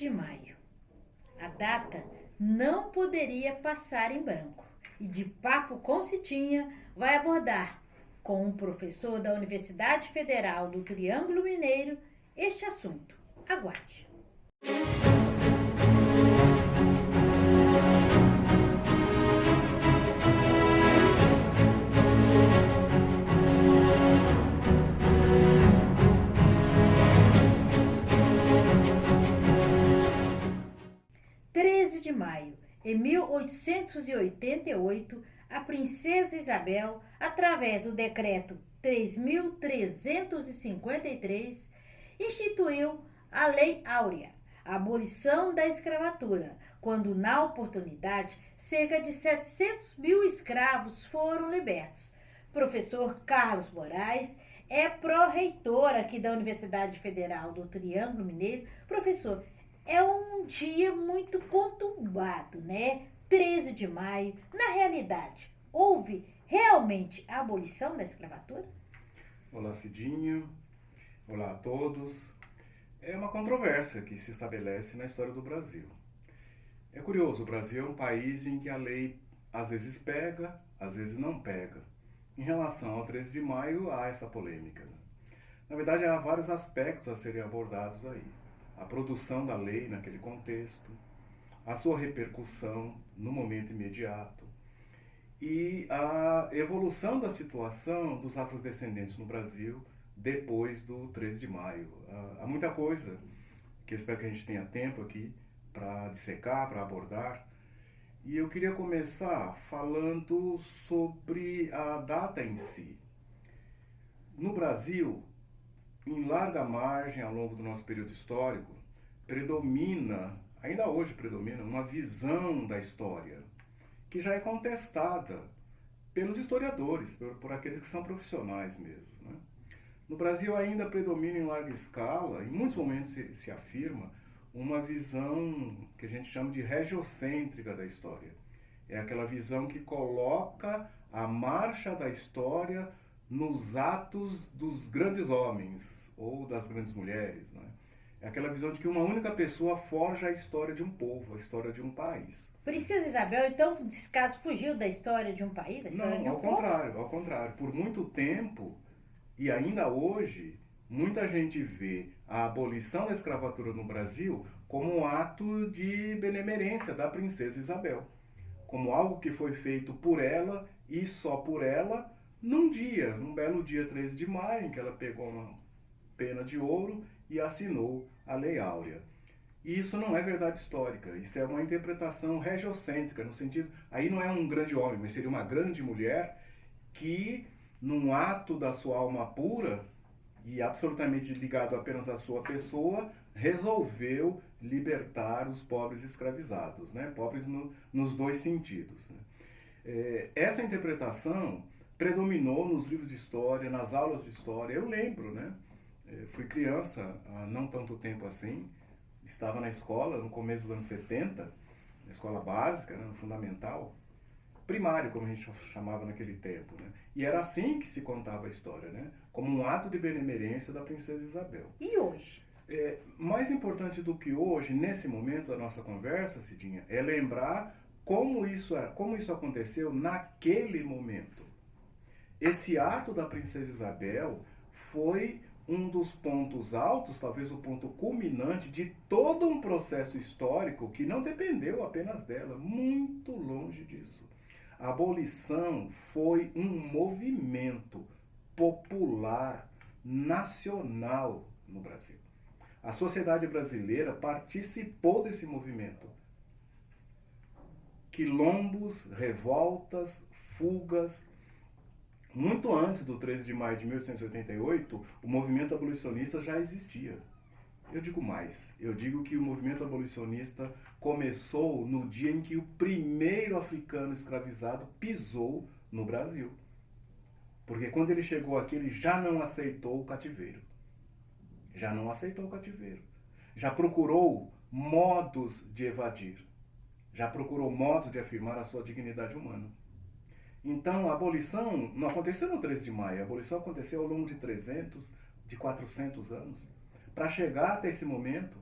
de maio. A data não poderia passar em branco. E de Papo com Citinha vai abordar, com um professor da Universidade Federal do Triângulo Mineiro, este assunto. Aguarde! 13 de maio, em 1888, a princesa Isabel, através do decreto 3.353, instituiu a Lei Áurea, a abolição da escravatura, quando, na oportunidade, cerca de 700 mil escravos foram libertos. Professor Carlos Moraes é pró-reitor aqui da Universidade Federal do Triângulo Mineiro. Professor, é um dia muito conturbado, né? 13 de maio. Na realidade, houve realmente a abolição da escravatura? Olá, Cidinha. Olá a todos. É uma controvérsia que se estabelece na história do Brasil. É curioso, o Brasil é um país em que a lei às vezes pega, às vezes não pega. Em relação ao 13 de maio, há essa polêmica. Na verdade, há vários aspectos a serem abordados aí. A produção da lei naquele contexto, a sua repercussão no momento imediato e a evolução da situação dos afrodescendentes no Brasil depois do 13 de maio. Há muita coisa que eu espero que a gente tenha tempo aqui para dissecar, para abordar. E eu queria começar falando sobre a data em si. No Brasil, em larga margem ao longo do nosso período histórico, ainda hoje predomina, uma visão da história que já é contestada pelos historiadores, por aqueles que são profissionais mesmo. Né? No Brasil ainda predomina em larga escala, em muitos momentos se afirma, uma visão que a gente chama de regiocêntrica da história. É aquela visão que coloca a marcha da história nos atos dos grandes homens ou das grandes mulheres. Né? É aquela visão de que uma única pessoa forja a história de um povo, a história de um país. Princesa Isabel, então, nesse caso, fugiu da história de um país, da história de um povo? Ao contrário. Por muito tempo, e ainda hoje, muita gente vê a abolição da escravatura no Brasil como um ato de benemerência da princesa Isabel. Como algo que foi feito por ela e só por ela, num belo dia 13 de maio, em que ela pegou uma pena de ouro e assinou a Lei Áurea. E isso não é verdade histórica, isso é uma interpretação regiocêntrica, no sentido, aí não é um grande homem, mas seria uma grande mulher que, num ato da sua alma pura e absolutamente ligado apenas à sua pessoa, resolveu libertar os pobres escravizados, né? Pobres nos dois sentidos. Né? Essa interpretação predominou nos livros de história, nas aulas de história. Eu lembro, né? Fui criança há não tanto tempo assim, estava na escola no começo dos anos 70, na escola básica, né, no fundamental, primário, como a gente chamava naquele tempo. Né? E era assim que se contava a história, né? Como um ato de benemerência da princesa Isabel. E hoje? Mais importante do que hoje, nesse momento da nossa conversa, Cidinha, é lembrar como isso aconteceu naquele momento. Esse ato da princesa Isabel foi um dos pontos altos, talvez o ponto culminante de todo um processo histórico que não dependeu apenas dela, muito longe disso. A abolição foi um movimento popular, nacional no Brasil. A sociedade brasileira participou desse movimento. Quilombos, revoltas, fugas. Muito antes do 13 de maio de 1888, o movimento abolicionista já existia. Eu digo mais, eu digo que o movimento abolicionista começou no dia em que o primeiro africano escravizado pisou no Brasil. Porque quando ele chegou aqui, ele já não aceitou o cativeiro. Já procurou modos de evadir. Já procurou modos de afirmar a sua dignidade humana. Então, a abolição não aconteceu no 13 de maio, a abolição aconteceu ao longo de 300, de 400 anos. Para chegar até esse momento,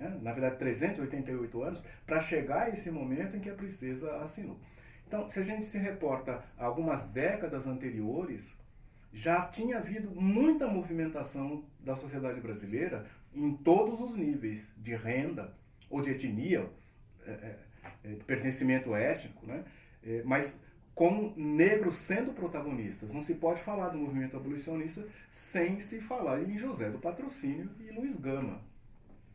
né? Na verdade 388 anos, para chegar a esse momento em que a princesa assinou. Então, se a gente se reporta a algumas décadas anteriores, já tinha havido muita movimentação da sociedade brasileira em todos os níveis de renda ou de etnia, de pertencimento étnico, né? Mas com negros sendo protagonistas. Não se pode falar do movimento abolicionista sem se falar em José do Patrocínio e Luiz Gama.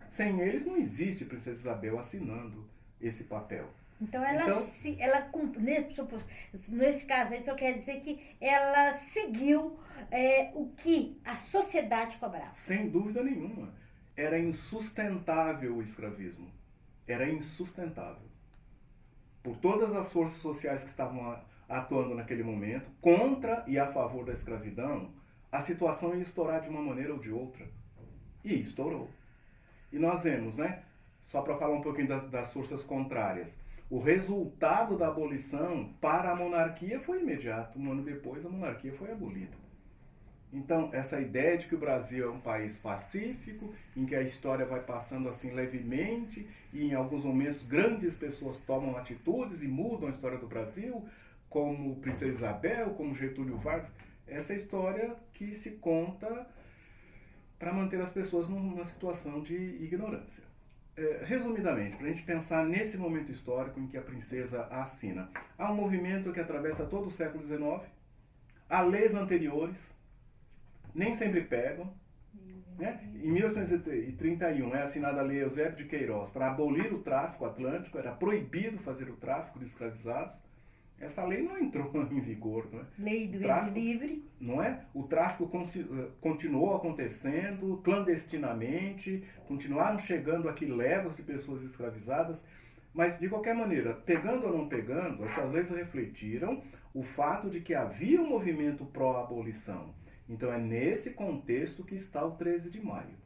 Sem eles não existe Princesa Isabel assinando esse papel. Então, nesse caso aí, só quer dizer que ela seguiu o que a sociedade cobrava. Sem dúvida nenhuma. Era insustentável o escravismo. Era insustentável. Por todas as forças sociais que estavam atuando naquele momento, contra e a favor da escravidão, a situação ia estourar de uma maneira ou de outra. E estourou. E nós vemos, né? Só para falar um pouquinho das forças contrárias. O resultado da abolição para a monarquia foi imediato. Um ano depois, a monarquia foi abolida. Então, essa ideia de que o Brasil é um país pacífico, em que a história vai passando assim levemente, e em alguns momentos grandes pessoas tomam atitudes e mudam a história do Brasil, como Princesa Isabel, como Getúlio Vargas, essa é a história que se conta para manter as pessoas numa situação de ignorância. Resumidamente, para a gente pensar nesse momento histórico em que a princesa assina, há um movimento que atravessa todo o século XIX, há leis anteriores, nem sempre pegam, né? Em 1831 é assinada a Lei Eusébio de Queiroz para abolir o tráfico atlântico, era proibido fazer o tráfico de escravizados. Essa lei não entrou em vigor, não é? Lei do vento livre. Não é? O tráfico continuou acontecendo clandestinamente, continuaram chegando aqui levas de pessoas escravizadas, mas de qualquer maneira, pegando ou não pegando, essas leis refletiram o fato de que havia um movimento pró-abolição. Então é nesse contexto que está o 13 de maio.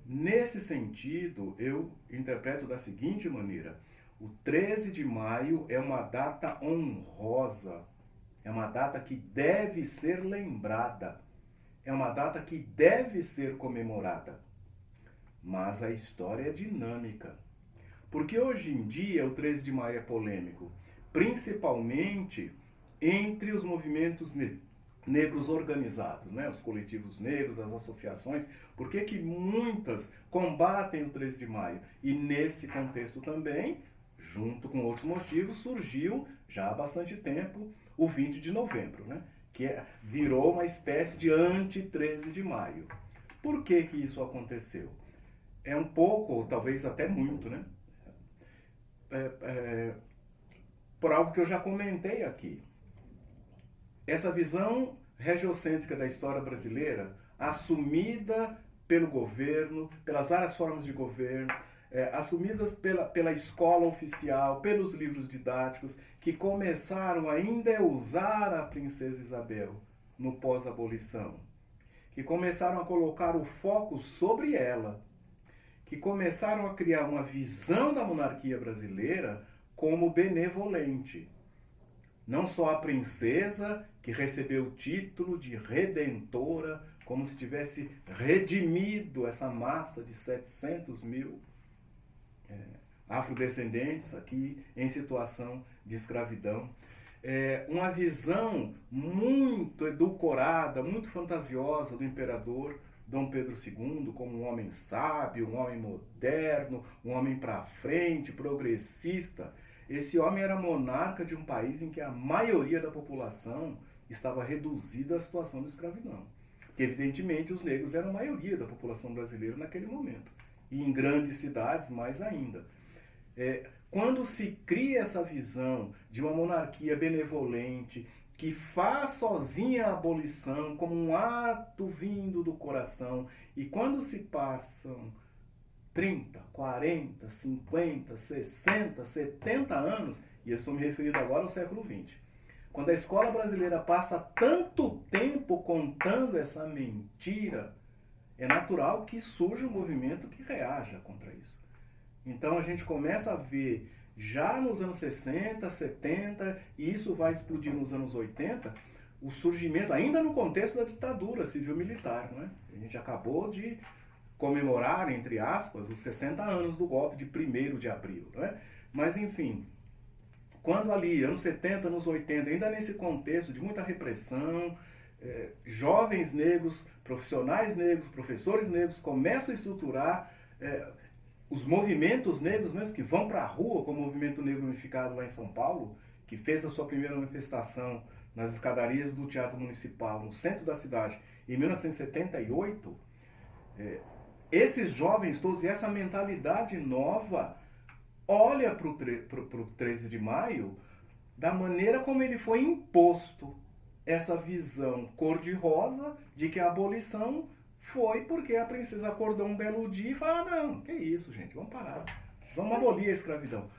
Nesse sentido, eu interpreto da seguinte maneira: o 13 de maio é uma data honrosa, é uma data que deve ser lembrada, é uma data que deve ser comemorada. Mas a história é dinâmica. Porque hoje em dia o 13 de maio é polêmico, principalmente entre os movimentos negros organizados, né? Os coletivos negros, as associações. Por que muitas combatem o 13 de maio? E nesse contexto também, junto com outros motivos, surgiu já há bastante tempo o 20 de novembro, né? Que virou uma espécie de anti-13 de maio. Por que isso aconteceu? É um pouco, ou talvez até muito, né? Por algo que eu já comentei aqui. Essa visão regiocêntrica da história brasileira, assumida pelo governo, pelas várias formas de governo, assumidas pela escola oficial, pelos livros didáticos, que começaram ainda a usar a princesa Isabel no pós-abolição, que começaram a colocar o foco sobre ela, que começaram a criar uma visão da monarquia brasileira como benevolente. Não só a princesa, que recebeu o título de redentora, como se tivesse redimido essa massa de 700 mil afrodescendentes aqui em situação de escravidão. Uma visão muito edulcorada, muito fantasiosa do imperador Dom Pedro II como um homem sábio, um homem moderno, um homem para frente, progressista. Esse homem era monarca de um país em que a maioria da população estava reduzida à situação de escravidão. Que, evidentemente, os negros eram a maioria da população brasileira naquele momento. E em grandes cidades, mais ainda. Quando se cria essa visão de uma monarquia benevolente, que faz sozinha a abolição como um ato vindo do coração, e quando se passam 30, 40, 50, 60, 70 anos, e eu estou me referindo agora ao século XX, quando a escola brasileira passa tanto tempo contando essa mentira, é natural que surja um movimento que reaja contra isso. Então a gente começa a ver, já nos anos 60, 70, e isso vai explodir nos anos 80, o surgimento, ainda no contexto da ditadura civil-militar, não é? A gente acabou de comemorar, entre aspas, os 60 anos do golpe de 1º de abril. Né? Mas, enfim, quando ali, anos 70, anos 80, ainda nesse contexto de muita repressão, jovens negros, profissionais negros, professores negros começam a estruturar os movimentos negros mesmo, que vão para a rua, como o Movimento Negro Unificado lá em São Paulo, que fez a sua primeira manifestação nas escadarias do Teatro Municipal, no centro da cidade, em 1978, esses jovens todos, e essa mentalidade nova, olha para o 13 de maio da maneira como ele foi imposto, essa visão cor-de-rosa de que a abolição foi porque a princesa acordou um belo dia e falou, não, que isso, gente, vamos parar, vamos abolir a escravidão.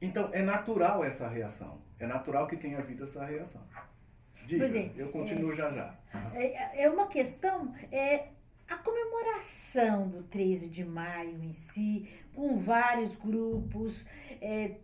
Então, é natural essa reação, é natural que tenha havido essa reação. Diga, eu continuo já. É uma questão, a comemoração do 13 de maio em si, com vários grupos,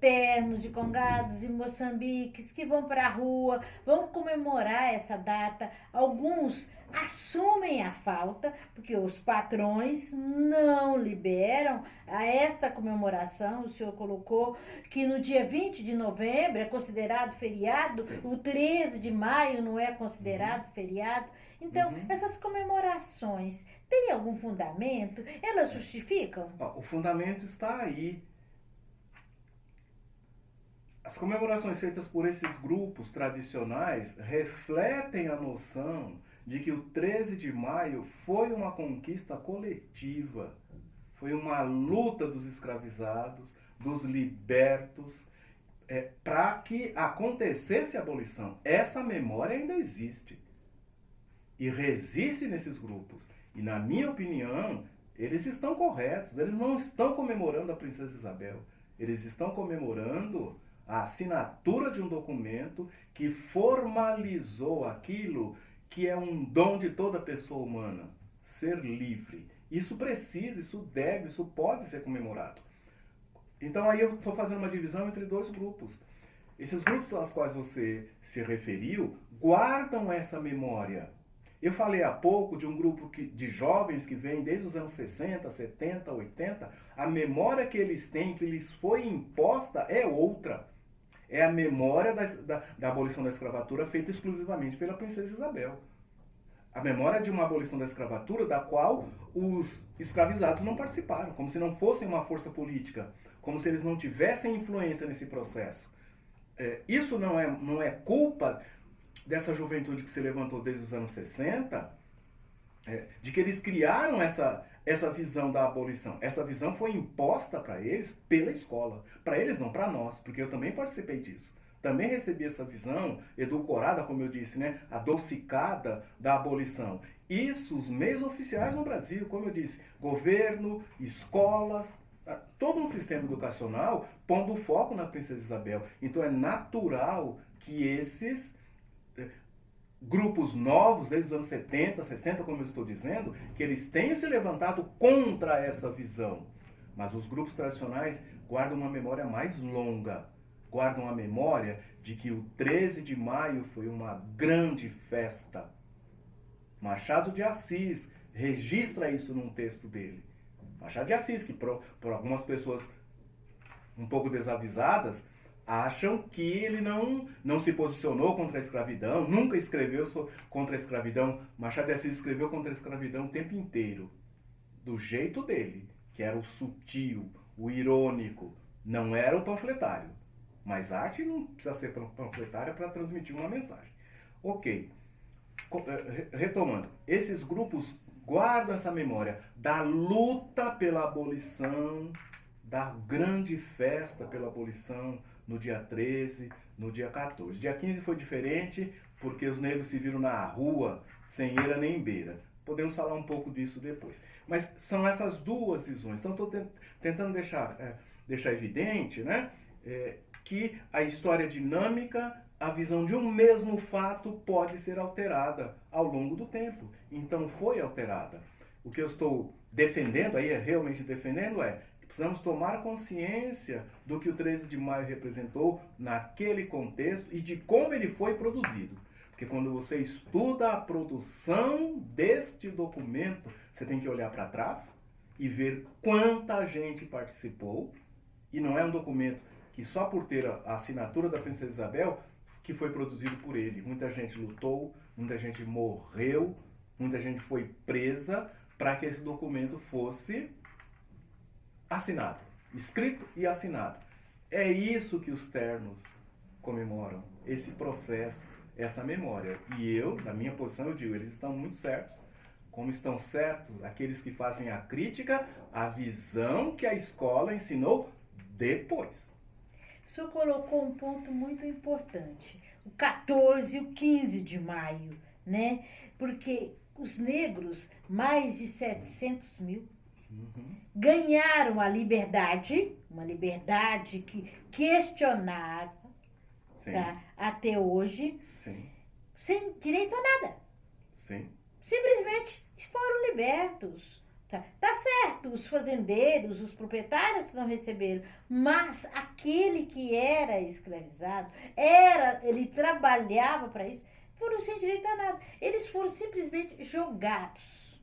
ternos de congados e moçambiques que vão para a rua, vão comemorar essa data. Alguns assumem a falta, porque os patrões não liberam a esta comemoração. O senhor colocou que no dia 20 de novembro é considerado feriado, sim. O 13 de maio não é considerado feriado. Então, essas comemorações têm algum fundamento? Elas justificam? O fundamento está aí. As comemorações feitas por esses grupos tradicionais refletem a noção de que o 13 de maio foi uma conquista coletiva, foi uma luta dos escravizados, dos libertos, para que acontecesse a abolição. Essa memória ainda existe e resiste nesses grupos. E, na minha opinião, eles estão corretos. Eles não estão comemorando a princesa Isabel. Eles estão comemorando a assinatura de um documento que formalizou aquilo que é um dom de toda pessoa humana, ser livre. Isso precisa, isso deve, isso pode ser comemorado. Então aí eu estou fazendo uma divisão entre dois grupos. Esses grupos aos quais você se referiu guardam essa memória. Eu falei há pouco de um grupo de jovens que vem desde os anos 60, 70, 80. A memória que eles têm, que lhes foi imposta, é outra. É a memória da abolição da escravatura feita exclusivamente pela princesa Isabel. A memória de uma abolição da escravatura da qual os escravizados não participaram, como se não fossem uma força política, como se eles não tivessem influência nesse processo. Isso não é culpa dessa juventude que se levantou desde os anos 60, de que eles criaram essa visão da abolição. Essa visão foi imposta para eles pela escola. Para eles não, para nós, porque eu também participei disso. Também recebi essa visão edulcorada, como eu disse, né, adocicada da abolição. Isso, os meios oficiais no Brasil, como eu disse, governo, escolas, todo um sistema educacional pondo foco na princesa Isabel. Então é natural que esses grupos novos, desde os anos 70, 60, como eu estou dizendo, que eles tenham se levantado contra essa visão. Mas os grupos tradicionais guardam uma memória mais longa, guardam a memória de que o 13 de maio foi uma grande festa. Machado de Assis registra isso num texto dele. Machado de Assis, que por algumas pessoas um pouco desavisadas, acham que ele não se posicionou contra a escravidão, nunca escreveu contra a escravidão. Machado de Assis escreveu contra a escravidão o tempo inteiro, do jeito dele, que era o sutil, o irônico, não era o panfletário. Mas arte não precisa ser panfletária para transmitir uma mensagem. Ok, retomando, esses grupos guardam essa memória da luta pela abolição, da grande festa pela abolição, no dia 13, no dia 14. Dia 15 foi diferente, porque os negros se viram na rua, sem eira nem beira. Podemos falar um pouco disso depois. Mas são essas duas visões. Então, estou tentando deixar evidente, né, que a história dinâmica, a visão de um mesmo fato pode ser alterada ao longo do tempo. Então, foi alterada. O que eu estou defendendo, aí realmente defendendo, precisamos tomar consciência do que o 13 de maio representou naquele contexto e de como ele foi produzido. Porque quando você estuda a produção deste documento, você tem que olhar para trás, e ver quanta gente participou, e não é um documento que só por ter a assinatura da Princesa Isabel que foi produzido por ele. Muita gente lutou, muita gente morreu, muita gente foi presa para que esse documento fosse assinado, escrito e assinado. É isso que os ternos comemoram, esse processo, essa memória. E eu, na minha posição, eu digo, eles estão muito certos. Como estão certos aqueles que fazem a crítica, a visão que a escola ensinou depois. O senhor colocou um ponto muito importante, o 14 e o 15 de maio, né? Porque os negros, mais de 700 mil, ganharam a liberdade, uma liberdade que questionava, tá, até hoje, Sim. sem direito a nada. Sim. Simplesmente foram libertos. Tá certo, os fazendeiros, os proprietários não receberam, mas aquele que era escravizado, ele trabalhava para isso, foram sem direito a nada. Eles foram simplesmente jogados.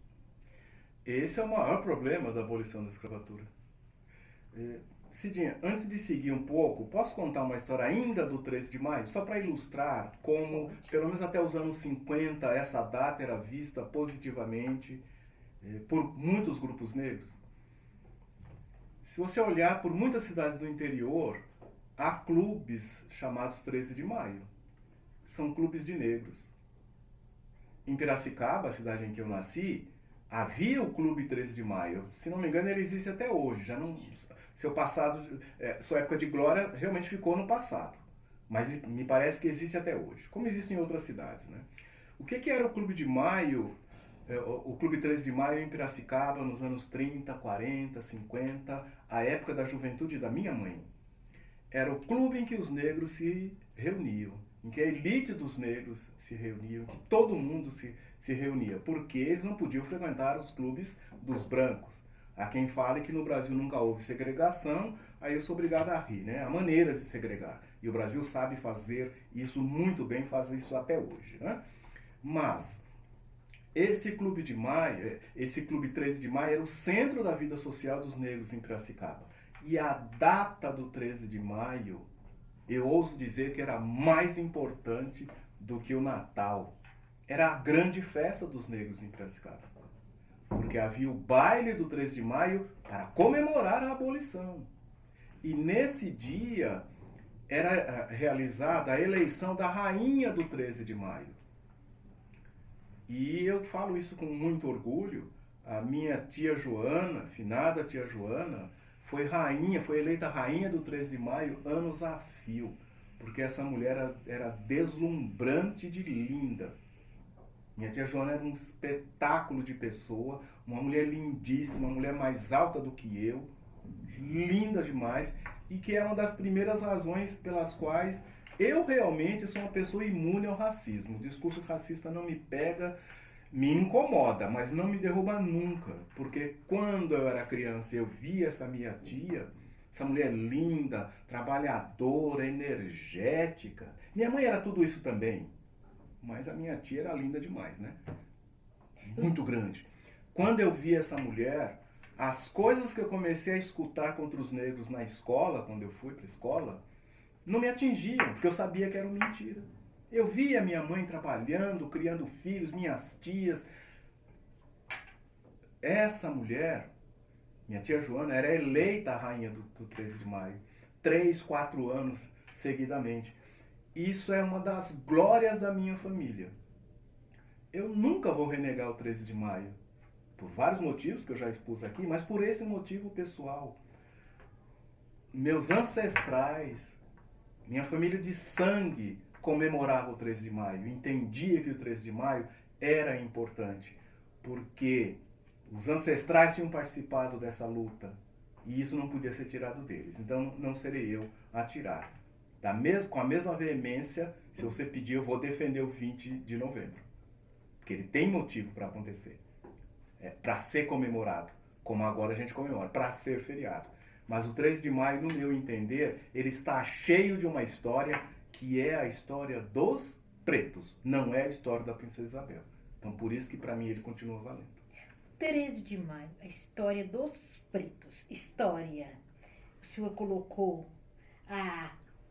Esse é o maior problema da abolição da escravatura. Cidinha, antes de seguir um pouco, posso contar uma história ainda do 13 de maio? Só para ilustrar como, pelo menos até os anos 50, essa data era vista positivamente por muitos grupos negros. Se você olhar por muitas cidades do interior, há clubes chamados 13 de maio. São clubes de negros. Em Piracicaba, a cidade em que eu nasci, havia o Clube 13 de Maio. Se não me engano, ele existe até hoje. Já não, seu passado, sua época de glória realmente ficou no passado. Mas me parece que existe até hoje, como existe em outras cidades, né? O que era o Clube de Maio? O Clube 13 de Maio em Piracicaba, nos anos 30, 40, 50, a época da juventude da minha mãe. Era o clube em que os negros se reuniam, em que a elite dos negros se reuniam, que todo mundo se reunia, porque eles não podiam frequentar os clubes dos brancos. Há quem fale que no Brasil nunca houve segregação, aí eu sou obrigado a rir, né? Há maneiras de segregar, e o Brasil sabe fazer isso muito bem, faz isso até hoje, né? Mas esse Clube de Maio, esse Clube 13 de Maio era o centro da vida social dos negros em Piracicaba. E a data do 13 de maio, eu ouso dizer que era mais importante do que o Natal. Era a grande festa dos negros em Piracicaba. Porque havia o baile do 13 de maio para comemorar a abolição. E nesse dia era realizada a eleição da rainha do 13 de maio. E eu falo isso com muito orgulho. A minha tia Joana, finada tia Joana, foi eleita rainha do 13 de maio anos a fio. Porque essa mulher era deslumbrante de linda. Minha tia Joana era um espetáculo de pessoa, uma mulher lindíssima, uma mulher mais alta do que eu, linda demais, e que é uma das primeiras razões pelas quais eu realmente sou uma pessoa imune ao racismo. O discurso racista não me pega, me incomoda, mas não me derruba nunca. Porque quando eu era criança eu via essa minha tia, essa mulher linda, trabalhadora, energética. Minha mãe era tudo isso também, mas a minha tia era linda demais, né? Muito grande. Quando eu vi essa mulher, as coisas que eu comecei a escutar contra os negros na escola, quando eu fui para a escola, não me atingiam, porque eu sabia que eram mentira. Eu via minha mãe trabalhando, criando filhos, minhas tias. Essa mulher, minha tia Joana, era eleita a rainha do 13 de maio. 3, 4 anos seguidamente. Isso é uma das glórias da minha família. Eu nunca vou renegar o 13 de maio. Por vários motivos que eu já expus aqui, mas por esse motivo pessoal. Meus ancestrais, minha família de sangue comemorava o 13 de maio. Entendia que o 13 de maio era importante. Porque os ancestrais tinham participado dessa luta. E isso não podia ser tirado deles. Então não serei eu a tirar. Com a mesma veemência, se você pedir, eu vou defender o 20 de novembro. Porque ele tem motivo para acontecer. Para ser comemorado. Como agora a gente comemora. Para ser feriado. Mas o 13 de maio, no meu entender, ele está cheio de uma história que é a história dos pretos. Não é a história da Princesa Isabel. Então por isso que para mim ele continua valendo. 13 de maio, a história dos pretos. História. O senhor colocou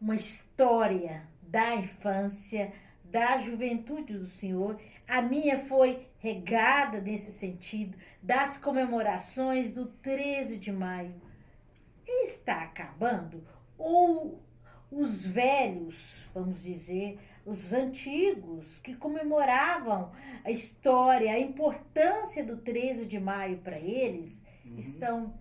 uma história da infância, da juventude do senhor. A minha foi regada nesse sentido, das comemorações do 13 de maio. Está acabando? Ou os velhos, vamos dizer, os antigos, que comemoravam a história, a importância do 13 de maio para eles, estão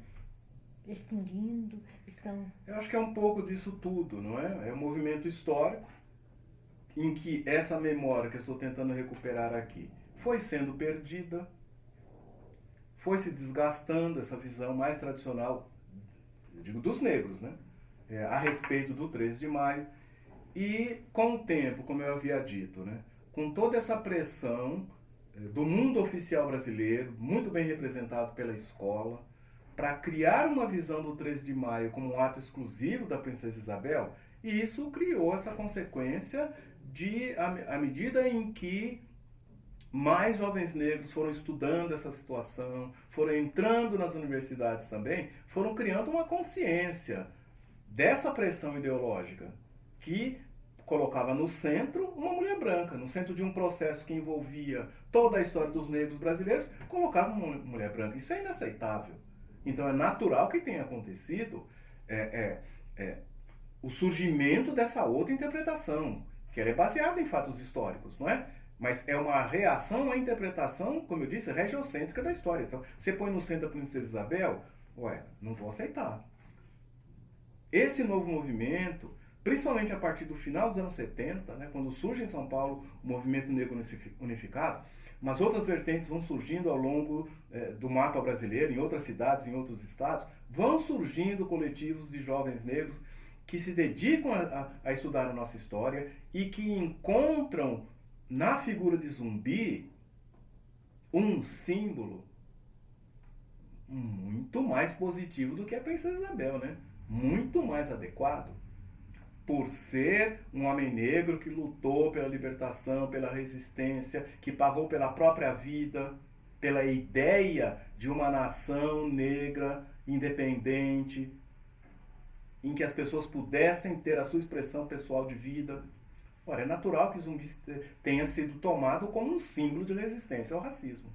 extinguindo, estão... Eu acho que é um pouco disso tudo, não é? É um movimento histórico em que essa memória que eu estou tentando recuperar aqui foi sendo perdida, foi se desgastando essa visão mais tradicional, eu digo dos negros, né? A respeito do 13 de maio. E com o tempo, como eu havia dito, né? Com toda essa pressão do mundo oficial brasileiro, muito bem representado pela escola, para criar uma visão do 13 de maio como um ato exclusivo da Princesa Isabel, e isso criou essa consequência de, à medida em que mais jovens negros foram estudando essa situação, foram entrando nas universidades também, foram criando uma consciência dessa pressão ideológica que colocava no centro uma mulher branca, no centro de um processo que envolvia toda a história dos negros brasileiros, colocava uma mulher branca. Isso é inaceitável. Então é natural que tenha acontecido o surgimento dessa outra interpretação, que ela é baseada em fatos históricos, não é? Mas é uma reação à interpretação, como eu disse, regiocêntrica da história. Então, você põe no centro a Princesa Isabel, não vou aceitar. Esse novo movimento, principalmente a partir do final dos anos 70, né, quando surge em São Paulo o movimento negro unificado, mas outras vertentes vão surgindo ao longo do mapa brasileiro, em outras cidades, em outros estados, vão surgindo coletivos de jovens negros que se dedicam a estudar a nossa história e que encontram na figura de Zumbi um símbolo muito mais positivo do que a Princesa Isabel, né? Muito mais adequado, por ser um homem negro que lutou pela libertação, pela resistência, que pagou pela própria vida, pela ideia de uma nação negra, independente, em que as pessoas pudessem ter a sua expressão pessoal de vida. Ora, é natural que Zumbi tenha sido tomado como um símbolo de resistência ao racismo.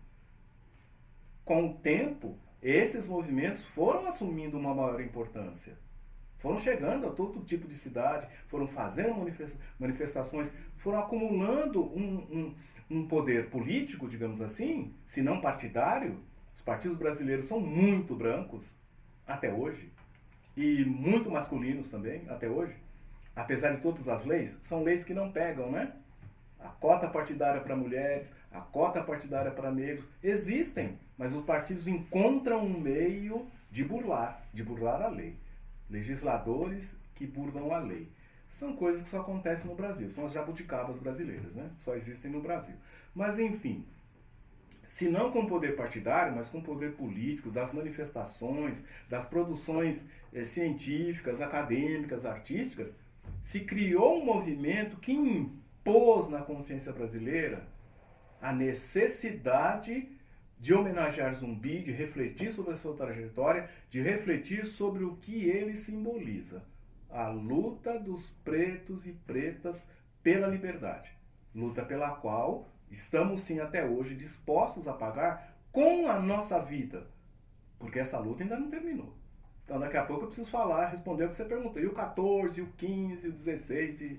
Com o tempo, esses movimentos foram assumindo uma maior importância. Foram chegando a todo tipo de cidade, foram fazendo manifestações, foram acumulando um poder político, digamos assim, se não partidário. Os partidos brasileiros são muito brancos, até hoje, e muito masculinos também, até hoje. Apesar de todas as leis, são leis que não pegam, né? A cota partidária para mulheres, a cota partidária para negros, existem, mas os partidos encontram um meio de burlar a lei. Legisladores que burlam a lei. São coisas que só acontecem no Brasil, são as jabuticabas brasileiras, né? Só existem no Brasil. Mas, enfim, se não com poder partidário, mas com poder político, das manifestações, das produções científicas, acadêmicas, artísticas, se criou um movimento que impôs na consciência brasileira a necessidade de homenagear Zumbi, de refletir sobre a sua trajetória, de refletir sobre o que ele simboliza. A luta dos pretos e pretas pela liberdade. Luta pela qual estamos sim até hoje dispostos a pagar com a nossa vida. Porque essa luta ainda não terminou. Então daqui a pouco eu preciso responder o que você perguntou. E o 14, o 15, o 16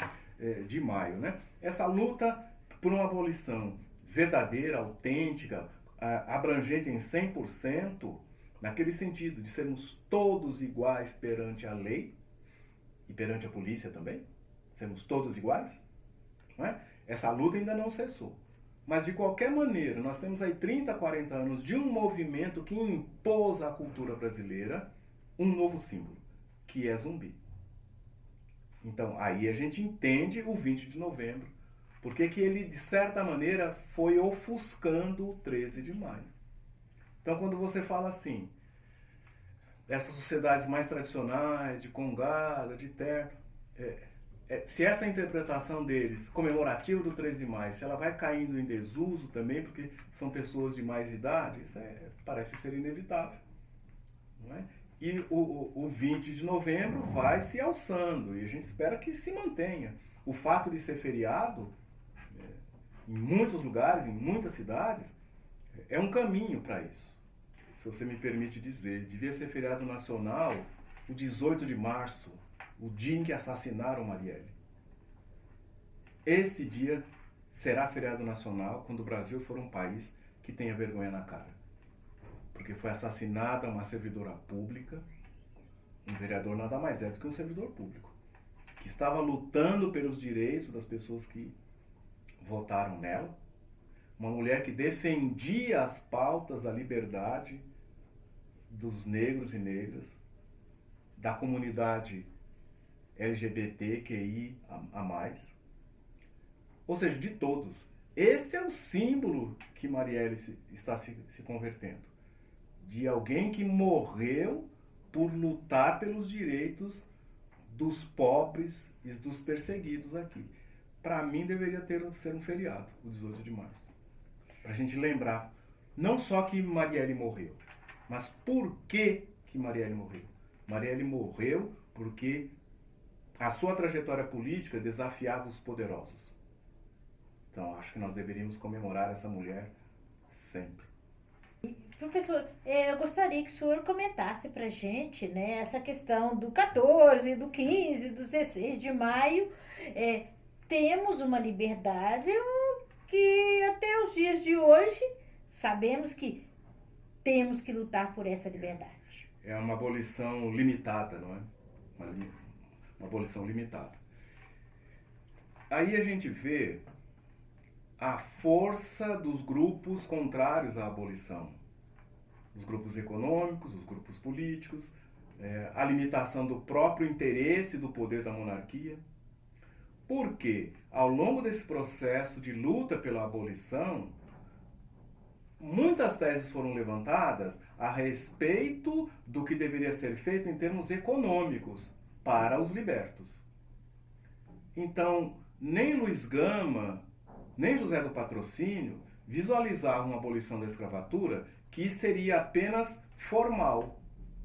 de maio, né? Essa luta por uma abolição verdadeira, autêntica, abrangente em 100%, naquele sentido de sermos todos iguais perante a lei e perante a polícia também, sermos todos iguais, não é? Essa luta ainda não cessou. Mas de qualquer maneira, nós temos aí 30, 40 anos de um movimento que impôs à cultura brasileira um novo símbolo, que é Zumbi. Então, aí a gente entende o 20 de novembro, porque que ele, de certa maneira, foi ofuscando o 13 de maio. Então, quando você fala assim, essas sociedades mais tradicionais, de congada, de terno, se essa interpretação deles, comemorativa do 13 de maio, se ela vai caindo em desuso também, porque são pessoas de mais idade, isso parece ser inevitável. Não é? E o 20 de novembro vai se alçando, e a gente espera que se mantenha. O fato de ser feriado, em muitos lugares, em muitas cidades, é um caminho para isso. Se você me permite dizer, devia ser feriado nacional o 18 de março, o dia em que assassinaram Marielle. Esse dia será feriado nacional quando o Brasil for um país que tenha vergonha na cara. Porque foi assassinada uma servidora pública, um vereador nada mais é do que um servidor público, que estava lutando pelos direitos das pessoas que votaram nela, uma mulher que defendia as pautas da liberdade dos negros e negras, da comunidade LGBTQI a mais, ou seja, de todos. Esse é o símbolo que Marielle está se convertendo, de alguém que morreu por lutar pelos direitos dos pobres e dos perseguidos aqui. Para mim, deveria ser um feriado, o 18 de março. Para a gente lembrar, não só que Marielle morreu, mas por que Marielle morreu. Marielle morreu porque a sua trajetória política desafiava os poderosos. Então, acho que nós deveríamos comemorar essa mulher sempre. Professor, eu gostaria que o senhor comentasse para a gente, né, essa questão do 14, do 15, do 16 de maio. Temos uma liberdade que até os dias de hoje sabemos que temos que lutar por essa liberdade. É uma abolição limitada, não é? Uma abolição limitada. Aí a gente vê a força dos grupos contrários à abolição. Os grupos econômicos, os grupos políticos, a limitação do próprio interesse do poder da monarquia. Porque, ao longo desse processo de luta pela abolição, muitas teses foram levantadas a respeito do que deveria ser feito em termos econômicos para os libertos. Então, nem Luiz Gama, nem José do Patrocínio visualizavam uma abolição da escravatura que seria apenas formal,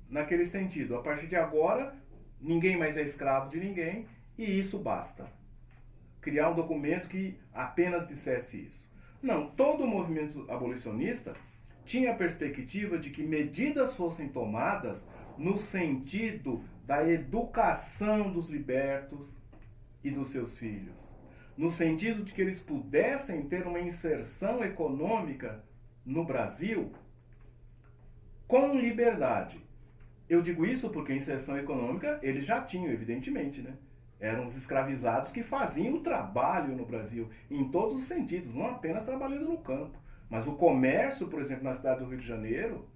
naquele sentido. A partir de agora, ninguém mais é escravo de ninguém e isso basta. Criar um documento que apenas dissesse isso. Não, todo o movimento abolicionista tinha a perspectiva de que medidas fossem tomadas no sentido da educação dos libertos e dos seus filhos. No sentido de que eles pudessem ter uma inserção econômica no Brasil com liberdade. Eu digo isso porque a inserção econômica eles já tinham, evidentemente, né? Eram os escravizados que faziam o trabalho no Brasil, em todos os sentidos, não apenas trabalhando no campo. Mas o comércio, por exemplo, na cidade do Rio de Janeiro,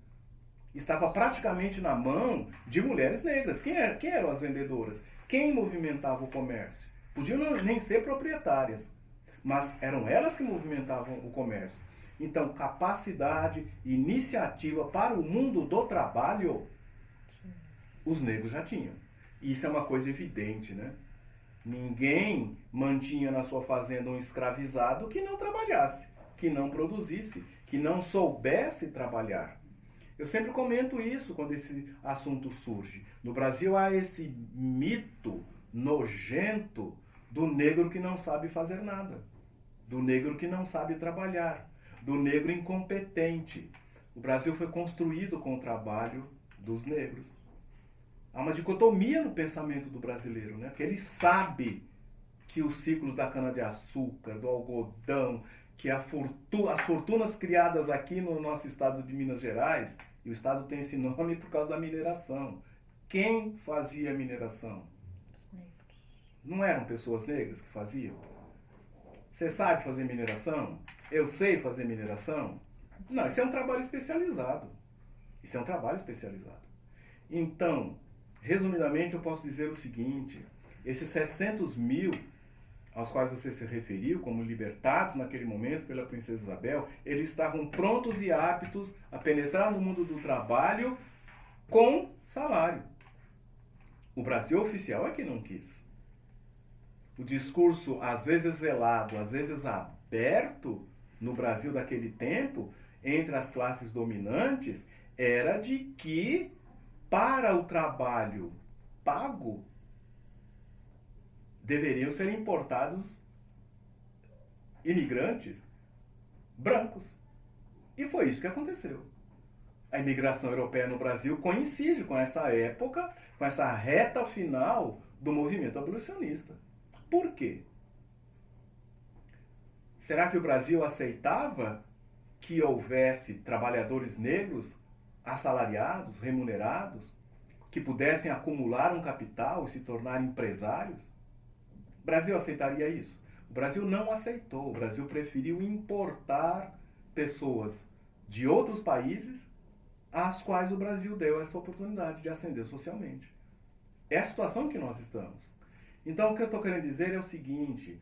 estava praticamente na mão de mulheres negras. Quem eram as vendedoras? Quem movimentava o comércio? Podiam nem ser proprietárias, mas eram elas que movimentavam o comércio. Então, capacidade, iniciativa para o mundo do trabalho, os negros já tinham. Isso é uma coisa evidente, né? Ninguém mantinha na sua fazenda um escravizado que não trabalhasse, que não produzisse, que não soubesse trabalhar. Eu sempre comento isso quando esse assunto surge. No Brasil há esse mito nojento do negro que não sabe fazer nada, do negro que não sabe trabalhar, do negro incompetente. O Brasil foi construído com o trabalho dos negros. Há uma dicotomia no pensamento do brasileiro, né? Porque ele sabe que os ciclos da cana-de-açúcar, do algodão, que as fortunas criadas aqui no nosso estado de Minas Gerais, e o estado tem esse nome por causa da mineração. Quem fazia a mineração? Os negros. Não eram pessoas negras que faziam? Você sabe fazer mineração? Eu sei fazer mineração? Não, isso é um trabalho especializado. Isso é um trabalho especializado. Então, resumidamente, eu posso dizer o seguinte: esses 700 mil aos quais você se referiu como libertados naquele momento pela princesa Isabel, eles estavam prontos e aptos a penetrar no mundo do trabalho com salário. O Brasil oficial é que não quis. o discurso às vezes velado, às vezes aberto no Brasil daquele tempo, entre as classes dominantes, era de que para o trabalho pago deveriam ser importados imigrantes brancos. E foi isso que aconteceu. A imigração europeia no Brasil coincide com essa época, com essa reta final do movimento abolicionista. Por quê? Será que o Brasil aceitava que houvesse trabalhadores negros assalariados, remunerados, que pudessem acumular um capital e se tornar empresários? O Brasil aceitaria isso? O Brasil não aceitou. O Brasil preferiu importar pessoas de outros países às quais o Brasil deu essa oportunidade de ascender socialmente. É a situação que nós estamos. Então, o que eu estou querendo dizer é o seguinte: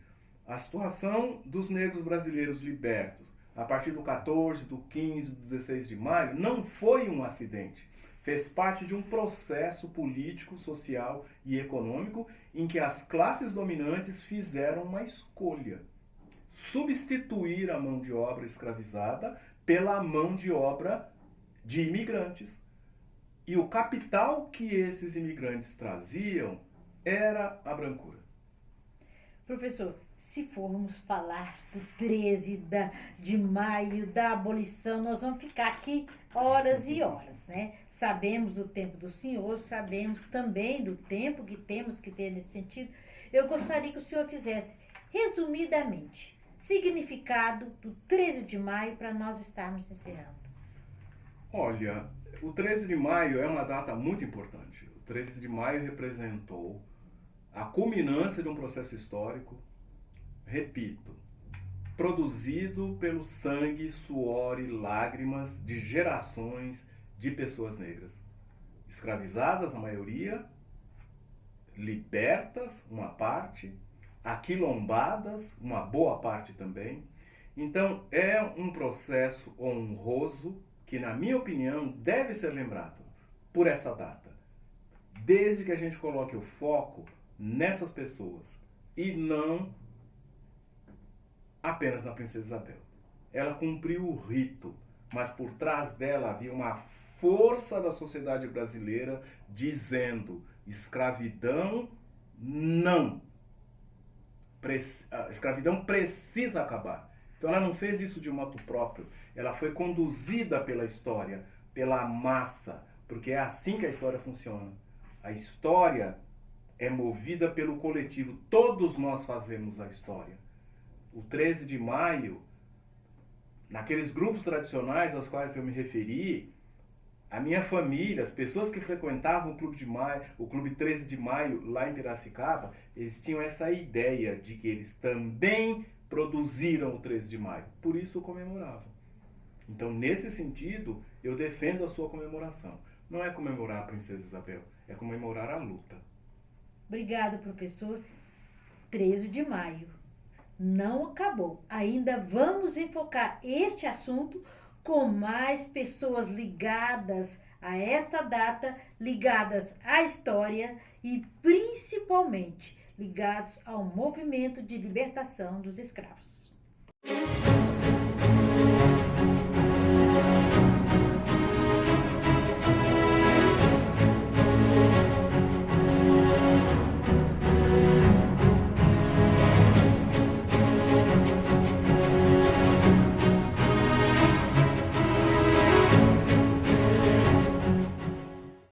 a situação dos negros brasileiros libertos, a partir do 14, do 15, do 16 de maio, não foi um acidente. Fez parte de um processo político, social e econômico em que as classes dominantes fizeram uma escolha: substituir a mão de obra escravizada pela mão de obra de imigrantes. E o capital que esses imigrantes traziam era a brancura. Professor, se formos falar do 13 de maio, da abolição, nós vamos ficar aqui horas e horas, né? Sabemos do tempo do senhor, sabemos também do tempo que temos que ter nesse sentido. Eu gostaria que o senhor fizesse, resumidamente, significado do 13 de maio para nós estarmos encerrando. Olha, o 13 de maio é uma data muito importante. O 13 de maio representou a culminância de um processo histórico, repito, produzido pelo sangue, suor e lágrimas de gerações de pessoas negras, escravizadas a maioria, libertas uma parte, aquilombadas uma boa parte também. Então é um processo honroso que, na minha opinião, deve ser lembrado por essa data, desde que a gente coloque o foco nessas pessoas e não apenas na Princesa Isabel. Ela cumpriu o rito, mas por trás dela havia uma força da sociedade brasileira dizendo: escravidão não. A escravidão precisa acabar. Então ela não fez isso de motu próprio, ela foi conduzida pela história, pela massa, porque é assim que a história funciona. A história é movida pelo coletivo, todos nós fazemos a história. O 13 de maio, naqueles grupos tradicionais aos quais eu me referi, a minha família, as pessoas que frequentavam o Clube de Maio, o Clube 13 de Maio lá em Piracicaba, eles tinham essa ideia de que eles também produziram o 13 de maio, por isso o comemoravam. Então, nesse sentido, eu defendo a sua comemoração. Não é comemorar a Princesa Isabel, é comemorar a luta. Obrigado, professor. 13 de maio. Não acabou. Ainda vamos enfocar este assunto com mais pessoas ligadas a esta data, ligadas à história e principalmente ligados ao movimento de libertação dos escravos.